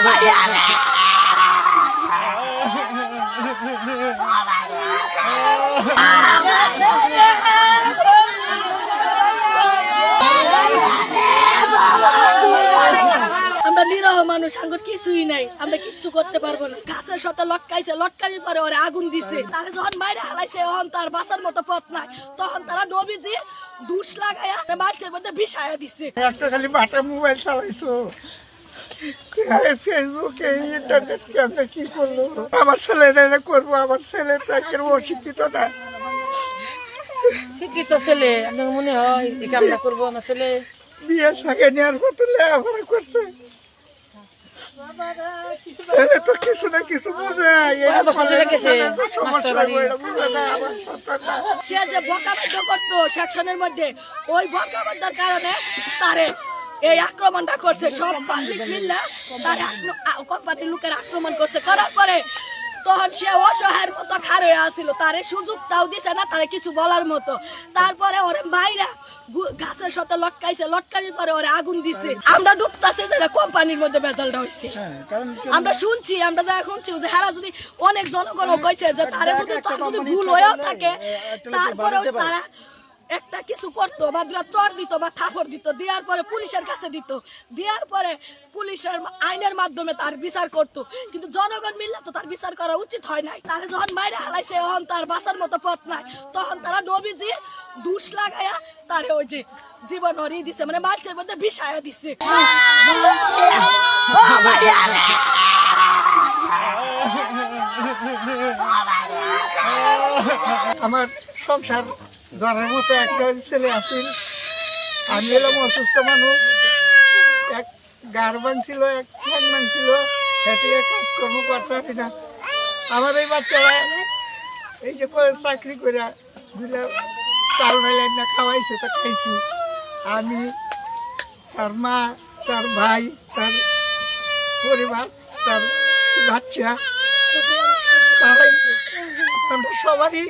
আমরা নিরহ মানুষ, আঙ্গুর কিছুই নাই, আমরা কিচ্ছু করতে পারবো না। গাছের সাথে লটকাইছে, লটকানির পরে ওরে আগুন দিছে। তারা যখন বাইরে হালাইছে, তখন তার বাঁচার মতো পথ নাই, তখন তারা নবীজি দুষ লাগাইয়া মানুষের মধ্যে বিষায়া দিছে। একটা খালি বাটা মোবাইল চালাইছো, ফেসবুকে ইন্টারনেট কেমনে কি করলো? আমার ছেলেরা করবো, আমার ছেলেটা অশিক্ষিত না। শিক্ষিত ছেলে, আপনার মনে হয় এই কামনা করবো? আমার ছেলে বিয়ে সাকে নেওয়ার কত লেখাপড়া করছে, ছেলে তো কিছু না কিছু বোঝে। সে যে বকাবাদ্য করতো সেকশনের মধ্যে, ওই বকাবাদ্যর কারণে তারে এই আক্রমণটা করছে। সব পাবলিক মিললে তার কোম্পানির লোকের আক্রমণ করছে। করার পরে তখন সে অসহায়ের মতো খাড় হয়ে আসছিল, তারে সুযোগটাও দিছে না তারে কিছু বলার মতো। তারপরে ওরে মাইরা গাছের সাথে লটকাইছে, লটকানির পরে ওরে আগুন দিছে। আমরা ডুবতাছে যেটা কোম্পানির মধ্যে বেজালটা হয়েছে। আমরা শুনছি, আমরা যা শুনছি যে হারা যদি অনেক জনগণও কইছে যে তারে যদি ভুল হয়েও থাকে, তারপরেও তারা একটা কিছু করতো বা চর দিত বা থাপড় দিত, দেওয়ার পরে পুলিশের কাছে দিত, দেওয়ার পরে পুলিশের আইনের মাধ্যমে তার বিচার করতো। কিন্তু জনগণ মিললে তো তার বিচার করা উচিত হয় নাই। তারা যখন বাইরে হালাইছে, তখন তার বাঁচার মতো পথ নাই, তখন তারা নবীজি দুষ লাগাইয়া তারে ওই যে জীবন হরিয়ে দিছে, মানে মানুষের মধ্যে বিষায়া দিছে। আমার সংসার ধরার মতো একটা ছেলে আছিল, আমি এলাম অসুস্থ মানুষ, এক গার্বান ছিল, এক ফ্যানম্যান ছিল, সেটি কাজকর্ম করতে পারি না। আমার এই বাচ্চারা এই যে চাকরি করে দিলে চাল ডাইলেন না খাওয়াইছে, তা খাইছি। আমি, তার মা, তার ভাই, তার পরিবার, তার বাচ্চা, তারাই আমরা সবারই